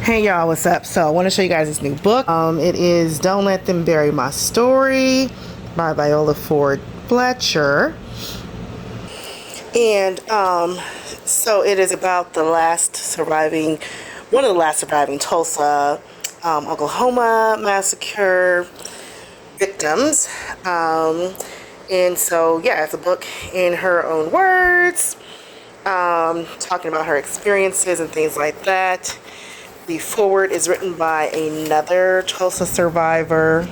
Hey y'all, what's up? So I want to show you guys this new book. It is Don't Let Them Bury My Story by Viola Ford Fletcher. And so it is about one of the last surviving Tulsa, Oklahoma massacre victims. And so yeah, it's a book in her own words, talking about her experiences and things like that. The foreword is written by another Tulsa survivor.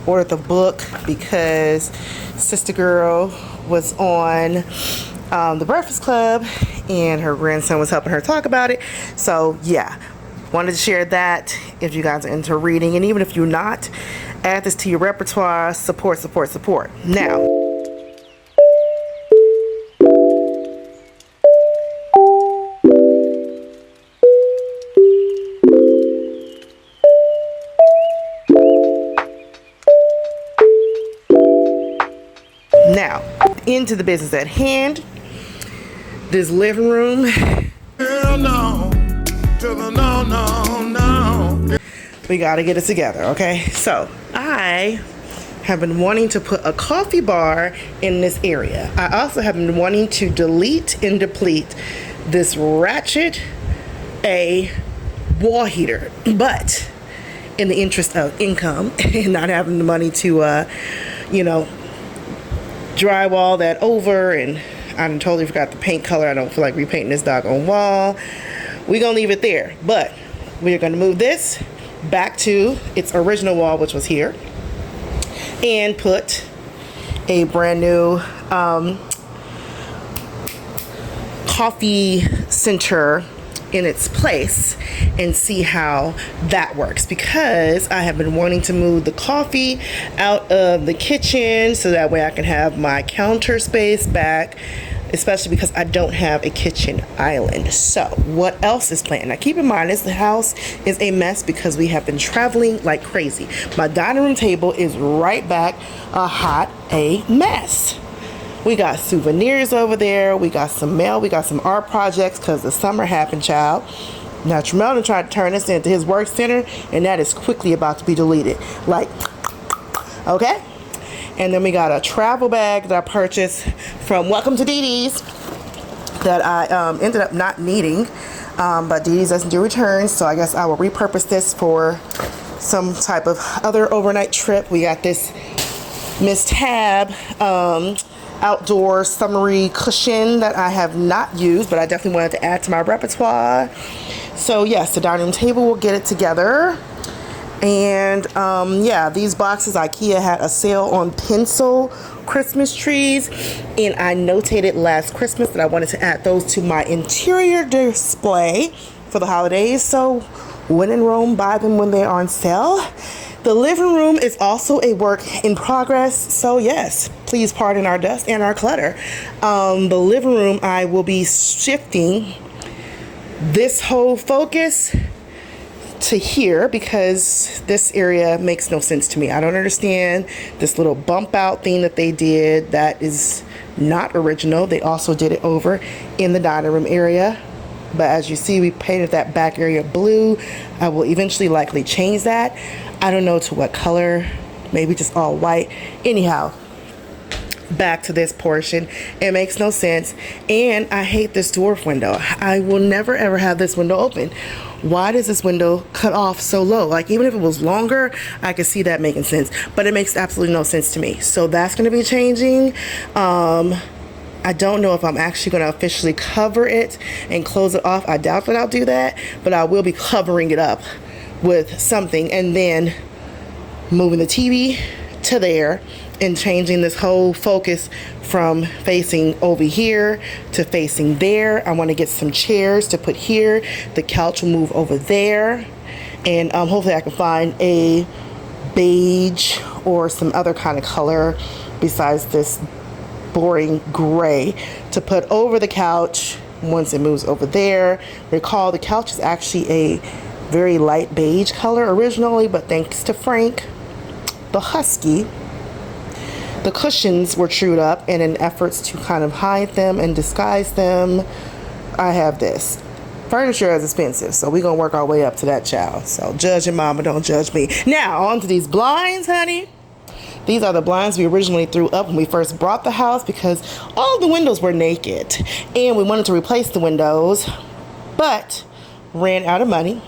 Ordered the book because Sister Girl was on The Breakfast Club and her grandson was helping her talk about it. So yeah, wanted to share that if you guys are into reading, and even if you're not, add this to your repertoire. Support, support, support. Now, into the business at hand. This living room. Girl, no. We gotta get it together, okay? So I have been wanting to put a coffee bar in this area. I also have been wanting to delete and deplete this ratchet a wall heater, but in the interest of income and not having the money to drywall that over, and I totally forgot the paint color. I don't feel like repainting this doggone wall. We're gonna leave it there, but we're gonna move this back to its original wall, which was here, and put a brand new coffee center in its place and see how that works, because I have been wanting to move the coffee out of the kitchen so that way I can have my counter space back, especially because I don't have a kitchen island. So what else is planned? Now keep in mind, the house is a mess because we have been traveling like crazy. My dining room table is right back a mess. We got souvenirs over there. We got some mail. We got some art projects because the summer happened, child. Now, Tremelton tried to turn this into his work center, and that is quickly about to be deleted. Like, okay? And then we got a travel bag that I purchased from Welcome to Dee Dee's that I ended up not needing, but Dee Dee's doesn't do returns, so I guess I will repurpose this for some type of other overnight trip. We got this Miss Tab outdoor summery cushion that I have not used, but I definitely wanted to add to my repertoire. So yes, the dining room table will get it together. And yeah, these boxes, IKEA had a sale on pencil Christmas trees, and I notated last Christmas that I wanted to add those to my interior display for the holidays. So when in Rome, buy them when they are on sale. The living room is also a work in progress, so yes, please pardon our dust and our clutter. The living room, I will be shifting this whole focus to here because this area makes no sense to me. I don't understand this little bump out thing that they did. That is not original. They also did it over in the dining room area. But as you see, we painted that back area blue. I will eventually likely change that. I don't know to what color, maybe just all white. Anyhow, back to this portion. It makes no sense. And I hate this dwarf window. I will never ever have this window open. Why does this window cut off so low? Like, even if it was longer, I could see that making sense. But it makes absolutely no sense to me. So that's going to be changing. I don't know if I'm actually going to officially cover it and close it off. I doubt that I'll do that, but I will be covering it up with something and then moving the TV to there and changing this whole focus from facing over here to facing there. I want to get some chairs to put here. The couch will move over there, and hopefully I can find a beige or some other kind of color besides this boring gray to put over the couch once it moves over there. Recall the couch is actually a very light beige color originally, but thanks to Frank the Husky, the cushions were trued up, and in efforts to kind of hide them and disguise them, I have this furniture is expensive, so we're gonna work our way up to that, child. So judge your mama, don't judge me. Now on to these blinds, honey. These are the blinds we originally threw up when we first bought the house because all the windows were naked and we wanted to replace the windows, but ran out of money.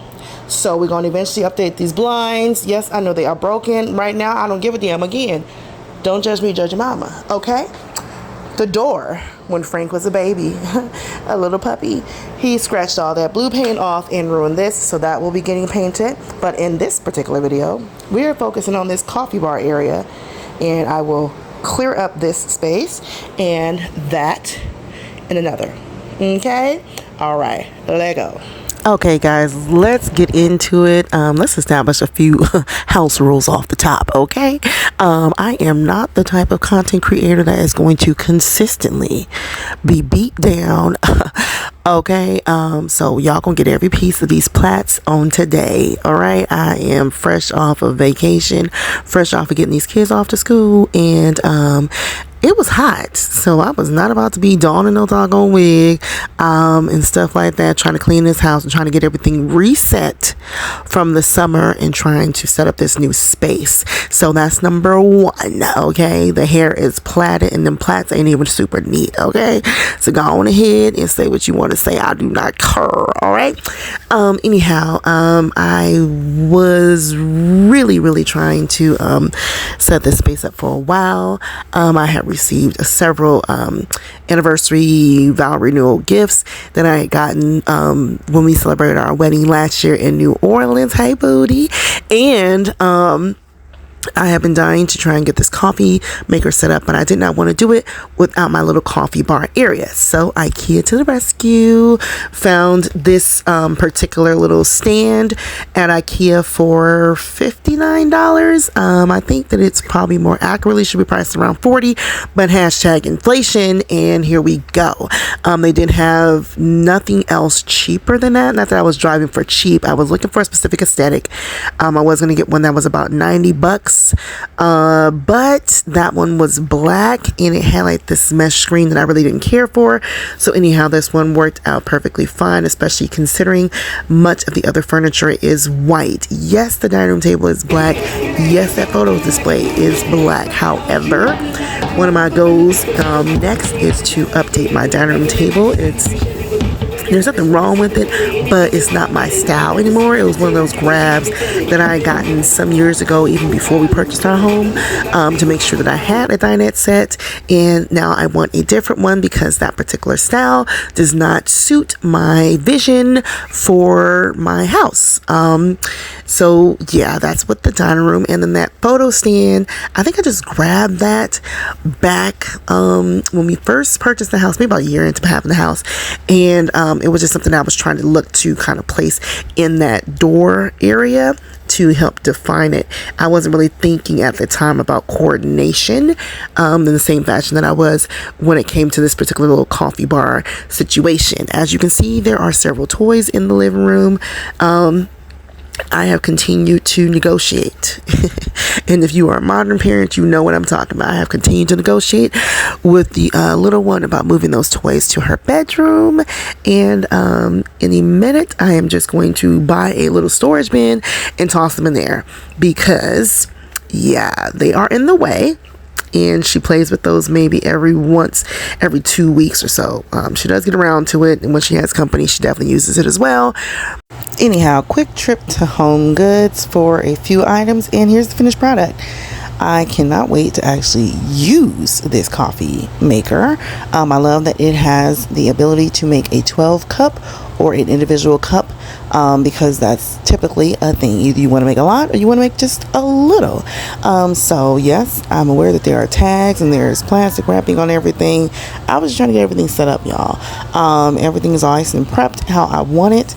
So we're going to eventually update these blinds. Yes, I know they are broken right now. I don't give a damn. Again, don't judge me, judge your mama, okay? The door, when Frank was a baby, a little puppy, he scratched all that blue paint off and ruined this, so that will be getting painted. But in this particular video, we are focusing on this coffee bar area, and I will clear up this space and that and another. Okay? All right, let go. Okay, guys, let's get into it. Let's establish a few house rules off the top, okay? I am not the type of content creator that is going to consistently be beat down, okay? So y'all gonna get every piece of these plats on today, all right? I am fresh off of vacation, fresh off of getting these kids off to school, and it was hot, so I was not about to be donning no doggone wig and stuff like that, trying to clean this house and trying to get everything reset from the summer and trying to set up this new space. So that's number one, okay? The hair is plaited and them plaits ain't even super neat, okay? So go on ahead and say what you want to say. I do not care, all right? Anyhow, I was really trying to set this space up for a while. I had received several anniversary vow renewal gifts that I had gotten when we celebrated our wedding last year in New Orleans. Hey, booty. And I have been dying to try and get this coffee maker set up, but I did not want to do it without my little coffee bar area. So IKEA to the rescue. Found this particular little stand at IKEA for $59. I think that it's probably more accurately should be priced around $40, but hashtag inflation, and here we go. They did have nothing else cheaper than that. Not that I was driving for cheap. I was looking for a specific aesthetic. I was going to get one that was about $90. But that one was black and it had like this mesh screen that I really didn't care for. So anyhow, this one worked out perfectly fine, especially considering much of the other furniture is white. Yes, the dining room table is black. Yes, that photo display is black. However, one of my goals next is to update my dining room table. There's nothing wrong with it, but it's not my style anymore. It was one of those grabs that I had gotten some years ago, even before we purchased our home, to make sure that I had a dinette set. And now I want a different one because that particular style does not suit my vision for my house. So yeah, that's what the dining room, and then that photo stand, I think I just grabbed that back when we first purchased the house, maybe about a year into having the house, and it was just something I was trying to look to kind of place in that door area to help define it. I wasn't really thinking at the time about coordination in the same fashion that I was when it came to this particular little coffee bar situation. As you can see, there are several toys in the living room. I have continued to negotiate. And if you are a modern parent, you know what I'm talking about. I have continued to negotiate with the little one about moving those toys to her bedroom. And in a minute, I am just going to buy a little storage bin and toss them in there because, yeah, they are in the way. And she plays with those maybe every 2 weeks or so. She does get around to it, and when she has company, she definitely uses it as well. Anyhow, quick trip to Home Goods for a few items, and here's the finished product. I cannot wait to actually use this coffee maker. I love that it has the ability to make a 12 cup or an individual cup, because that's typically a thing. Either you want to make a lot or you want to make just a little. So yes, I'm aware that there are tags and there's plastic wrapping on everything. I was trying to get everything set up, y'all. Everything is nice and prepped how I want it,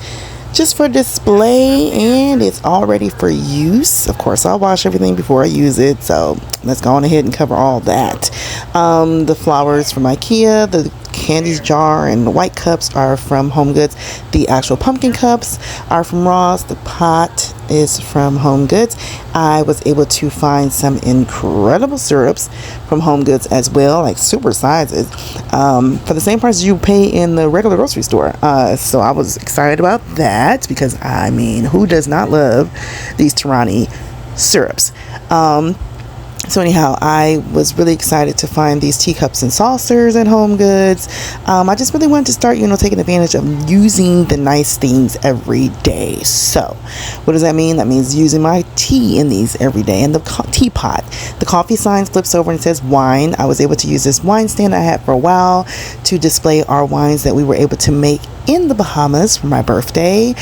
just for display, and it's all ready for use. Of course, I'll wash everything before I use it, so let's go on ahead and cover all that. The flowers from IKEA, the candy jar and the white cups are from Home Goods. The actual pumpkin cups are from Ross. The pot is from Home Goods. I was able to find some incredible syrups from Home Goods as well, like super sizes, for the same price you pay in the regular grocery store. So I was excited about that because, I mean, who does not love these Torani syrups? So anyhow, I was really excited to find these teacups and saucers at Home Goods. I just really wanted to start, taking advantage of using the nice things every day. So what does that mean? That means using my tea in these every day. And the teapot, the coffee sign flips over and says wine. I was able to use this wine stand I had for a while to display our wines that we were able to make in the Bahamas for my birthday.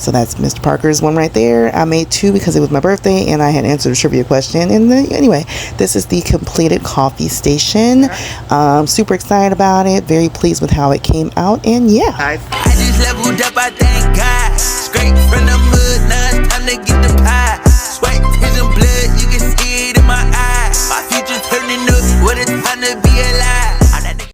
So that's Mr. Parker's one right there. I made 2 because it was my birthday and I had answered a trivia question. And then, anyway, this is the completed coffee station. Super excited about it. Very pleased with how it came out. And yeah. I just leveled up, I thank God. Straight from the